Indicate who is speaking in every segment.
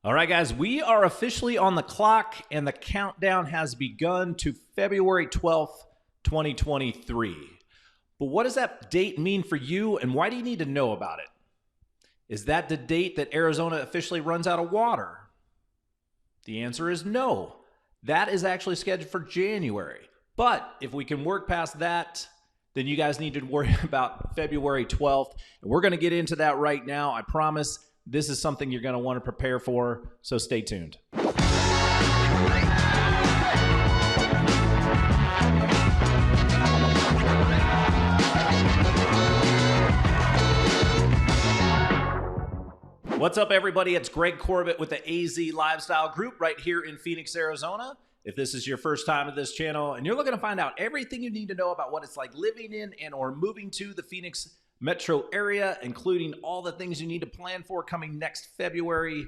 Speaker 1: All right, guys, we are officially on the clock, and the countdown has begun to February 12th, 2023. But what does that date mean for you, and why do you need to know about it? Is that the date that Arizona officially runs out of water? The answer is no. That is actually scheduled for January. But if we can work past that, then you guys need to worry about February 12th. And we're going to get into that right now, I promise. This is something you're going to want to prepare for, so stay tuned. What's up, everybody? It's Greg Corbett with the AZ Lifestyle Group right here in Phoenix, Arizona. If this is your first time at this channel and you're looking to find out everything you need to know about what it's like living in and or moving to the Phoenix metro area, including all the things you need to plan for coming next February,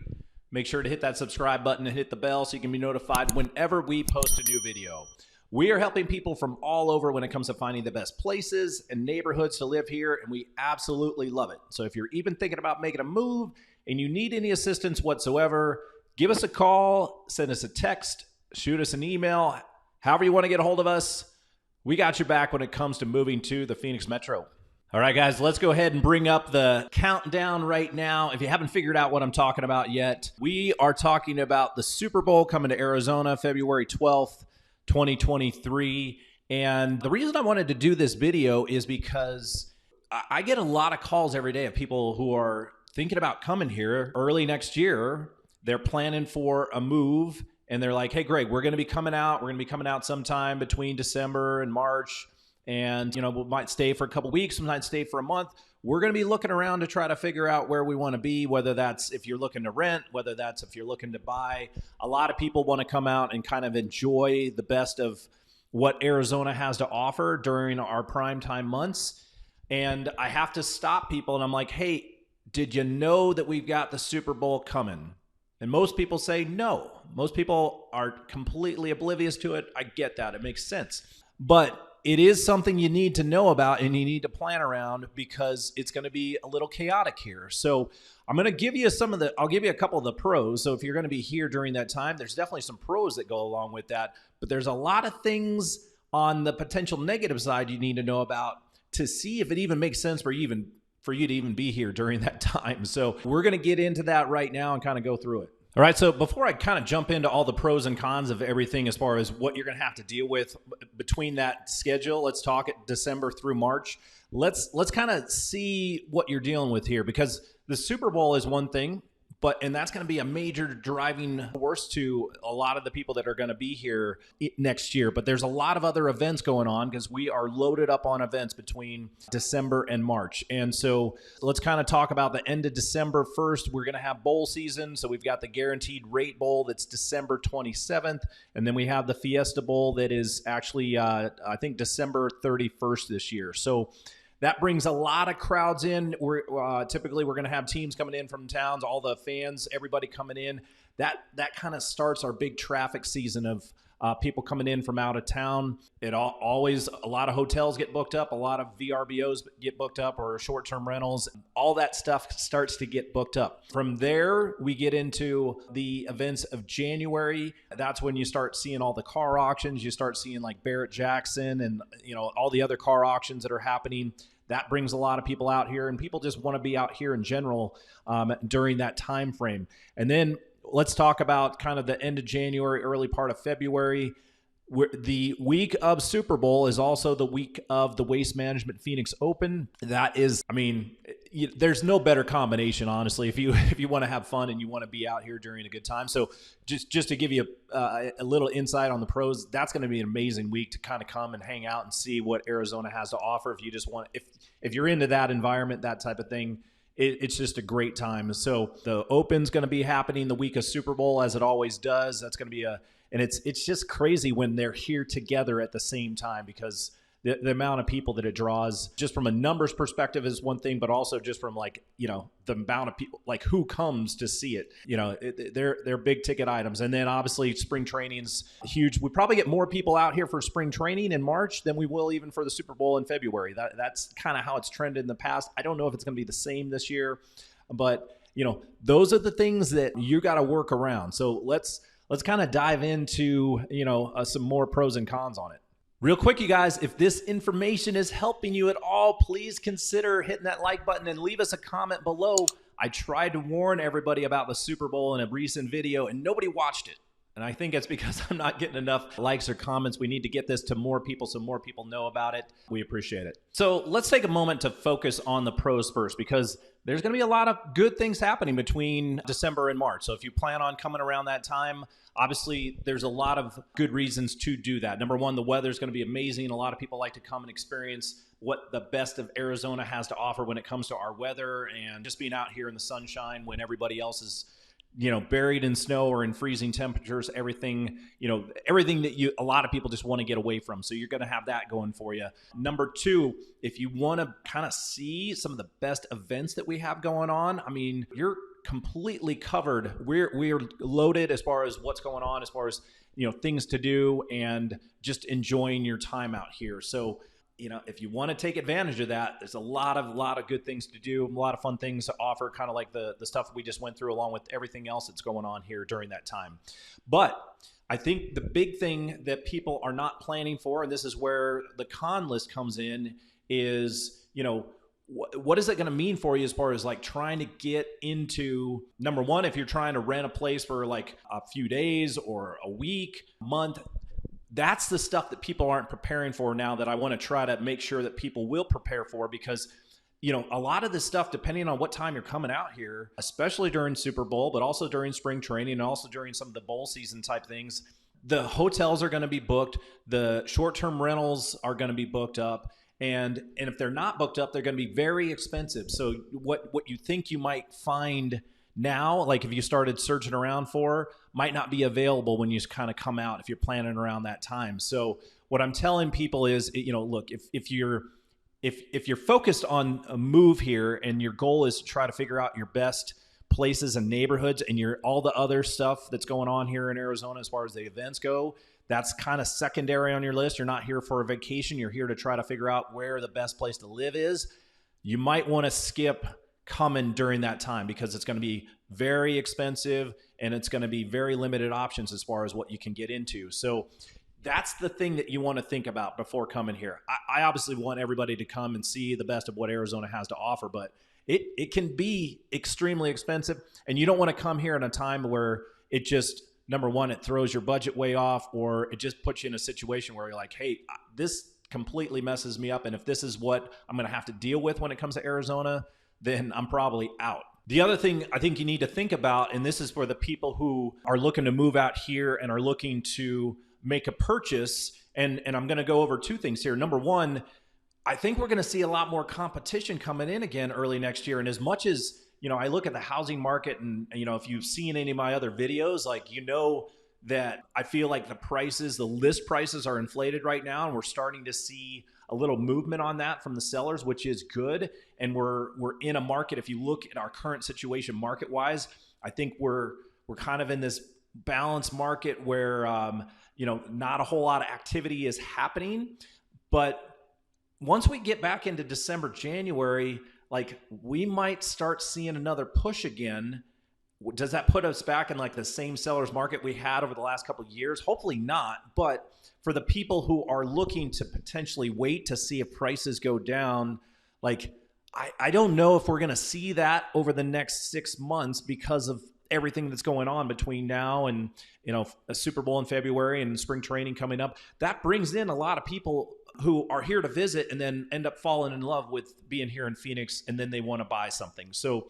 Speaker 1: make sure to hit that subscribe button and hit the bell so you can be notified whenever we post a new video. We are helping people from all over when it comes to finding the best places and neighborhoods to live here, and we absolutely love it. So if you're even thinking about making a move and you need any assistance whatsoever, give us a call, send us a text, shoot us an email, however you want to get a hold of us. We got your back when it comes to moving to the Phoenix metro. All right, guys, let's go ahead and bring up the countdown right now. If you haven't figured out what I'm talking about yet, we are talking about the Super Bowl coming to Arizona February 12th, 2023. And the reason I wanted to do this video is because I get a lot of calls every day of people who are thinking about coming here early next year. They're planning for a move, and they're like, hey, Greg, we're going to be coming out. We're going to be coming out sometime between December and March. And, you know, we might stay for a couple weeks, we might stay for a month. We're going to be looking around to try to figure out where we want to be, whether that's if you're looking to rent, whether that's if you're looking to buy. A lot of people want to come out and kind of enjoy the best of what Arizona has to offer during our prime time months. And I have to stop people, and I'm like, hey, did you know that we've got the Super Bowl coming? And most people say no. Most people are completely oblivious to it. I get that. It makes sense. But it is something you need to know about and you need to plan around because it's going to be a little chaotic here. So I'm going to give you I'll give you a couple of the pros. So if you're going to be here during that time, there's definitely some pros that go along with that. But there's a lot of things on the potential negative side you need to know about to see if it even makes sense for you to even be here during that time. So we're going to get into that right now and kind of go through it. All right, so before I kind of jump into all the pros and cons of everything as far as what you're going to have to deal with between that schedule, let's talk at December through March. Let's kind of see what you're dealing with here, because the Super Bowl is one thing, and that's going to be a major driving force to a lot of the people that are going to be here next year. But there's a lot of other events going on because we are loaded up on events between December and March. And so let's kind of talk about the end of December first. We're going to have bowl season. So we've got the Guaranteed Rate Bowl that's December 27th. And then we have the Fiesta Bowl that is actually, I think, December 31st this year. So that brings a lot of crowds in. Typically we're going to have teams coming in from towns, all the fans, everybody coming in. That kind of starts our big traffic season of people coming in from out of town. Always a lot of hotels get booked up, a lot of VRBOs get booked up, or short-term rentals. All that stuff starts to get booked up. From there, we get into the events of January. That's when you start seeing all the car auctions. You start seeing like Barrett-Jackson and all the other car auctions that are happening. That brings a lot of people out here, and people just want to be out here in general during that time frame. And then let's talk about kind of the end of January, early part of February. The week of Super Bowl is also the week of the Waste Management Phoenix Open. That is, there's no better combination, honestly, if you want to have fun and you want to be out here during a good time. So just to give you a little insight on the pros, that's going to be an amazing week to kind of come and hang out and see what Arizona has to offer. If you just want, if you're into that environment, that type of thing, it's just a great time. So the Open's going to be happening the week of Super Bowl, as it always does. That's going to be and it's just crazy when they're here together at the same time, because the amount of people that it draws, just from a numbers perspective, is one thing, but also just from the amount of people, like who comes to see it. They're big ticket items. And then obviously spring training's huge. We probably get more people out here for spring training in March than we will even for the Super Bowl in February. That's kind of how it's trended in the past. I don't know if it's going to be the same this year, but those are the things that you got to work around. So let's kind of dive into, some more pros and cons on it. Real quick, you guys, if this information is helping you at all, please consider hitting that like button and leave us a comment below. I tried to warn everybody about the Super Bowl in a recent video and nobody watched it. And I think it's because I'm not getting enough likes or comments. We need to get this to more people so more people know about it. We appreciate it. So let's take a moment to focus on the pros first, because there's going to be a lot of good things happening between December and March. So if you plan on coming around that time, obviously there's a lot of good reasons to do that. Number one, the weather is going to be amazing. A lot of people like to come and experience what the best of Arizona has to offer when it comes to our weather, and just being out here in the sunshine when everybody else is buried in snow or in freezing temperatures, everything that a lot of people just want to get away from. So you're going to have that going for you. Number two, if you want to kind of see some of the best events that we have going on, I mean, you're completely covered. We're loaded as far as what's going on, as far as, things to do and just enjoying your time out here. So, if you want to take advantage of that, there's a lot of good things to do, a lot of fun things to offer, kind of like the stuff we just went through, along with everything else that's going on here during that time. But I think the big thing that people are not planning for, and this is where the con list comes in, is, what is it going to mean for you as far as like trying to get into, number one, if you're trying to rent a place for like a few days or a week, month. That's the stuff that people aren't preparing for now, that I want to try to make sure that people will prepare for, because, a lot of this stuff, depending on what time you're coming out here, especially during Super Bowl, but also during spring training and also during some of the bowl season type things, the hotels are going to be booked. The short-term rentals are going to be booked up. And if they're not booked up, they're going to be very expensive. So what you think you might find now, like if you started searching around for, might not be available when you kind of come out if you're planning around that time. So what I'm telling people is, look, if you're focused on a move here and your goal is to try to figure out your best places and neighborhoods, and all the other stuff that's going on here in Arizona as far as the events go, that's kind of secondary on your list. You're not here for a vacation. You're here to try to figure out where the best place to live is. You might want to skip coming during that time, because it's going to be very expensive and it's going to be very limited options as far as what you can get into. So that's the thing that you want to think about before coming here. I obviously want everybody to come and see the best of what Arizona has to offer, but it can be extremely expensive, and you don't want to come here in a time where it just, number one, it throws your budget way off, or it just puts you in a situation where you're like, hey, this completely messes me up, and if this is what I'm going to have to deal with when it comes to Arizona, then I'm probably out. The other thing I think you need to think about, and this is for the people who are looking to move out here and are looking to make a purchase, and I'm going to go over two things here. Number one, I think we're going to see a lot more competition coming in again early next year. And as much as, I look at the housing market, and, if you've seen any of my other videos, like, that I feel like the list prices are inflated right now, and we're starting to see a little movement on that from the sellers, which is good. And we're in a market, if you look at our current situation market-wise, I think we're kind of in this balanced market where, not a whole lot of activity is happening. But once we get back into December, January, like, we might start seeing another push again. Does that put us back in like the same seller's market we had over the last couple of years? Hopefully not. But for the people who are looking to potentially wait to see if prices go down, like, I don't know if we're going to see that over the next 6 months because of everything that's going on between now and, a Super Bowl in February and spring training coming up. That brings in a lot of people who are here to visit and then end up falling in love with being here in Phoenix, and then they want to buy something. So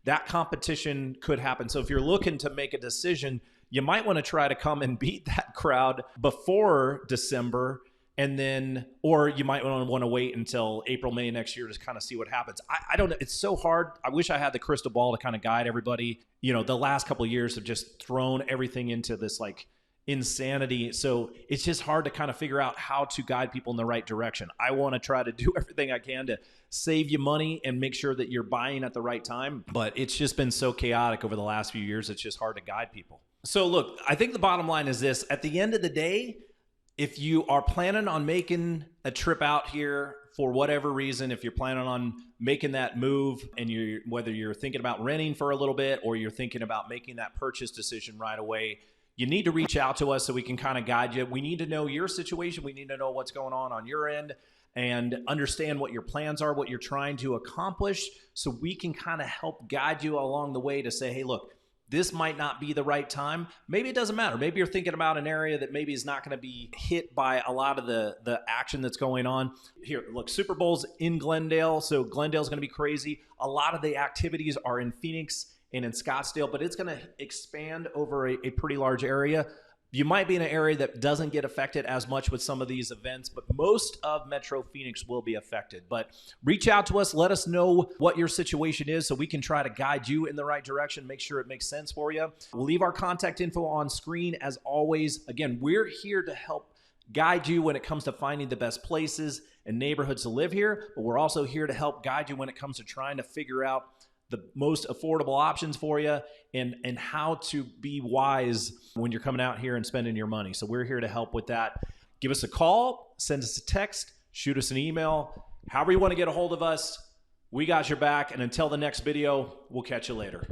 Speaker 1: that competition could happen. So if you're looking to make a decision, you might want to try to come and beat that crowd before December, and then, or you might want to wait until April, May next year to kind of see what happens. I don't know. It's so hard. I wish I had the crystal ball to kind of guide everybody. The last couple of years have just thrown everything into this like insanity. So it's just hard to kind of figure out how to guide people in the right direction. I want to try to do everything I can to save you money and make sure that you're buying at the right time. But it's just been so chaotic over the last few years. It's just hard to guide people. So look, I think the bottom line is this. At the end of the day, if you are planning on making a trip out here for whatever reason, if you're planning on making that move and whether you're thinking about renting for a little bit or you're thinking about making that purchase decision right away, you need to reach out to us so we can kind of guide you. We need to know your situation. We need to know what's going on your end and understand what your plans are, what you're trying to accomplish, so we can kind of help guide you along the way to say, hey, look, this might not be the right time. Maybe it doesn't matter. Maybe you're thinking about an area that maybe is not going to be hit by a lot of the action that's going on. Here, look, Super Bowl's in Glendale, so Glendale's going to be crazy. A lot of the activities are in Phoenix and in Scottsdale, but it's going to expand over a pretty large area. You might be in an area that doesn't get affected as much with some of these events, but most of Metro Phoenix will be affected. But reach out to us. Let us know what your situation is so we can try to guide you in the right direction, make sure it makes sense for you. We'll leave our contact info on screen as always. Again, we're here to help guide you when it comes to finding the best places and neighborhoods to live here, but we're also here to help guide you when it comes to trying to figure out the most affordable options for you and how to be wise when you're coming out here and spending your money. So we're here to help with that. Give us a call, send us a text, shoot us an email, however you want to get a hold of us. We got your back. And until the next video, we'll catch you later.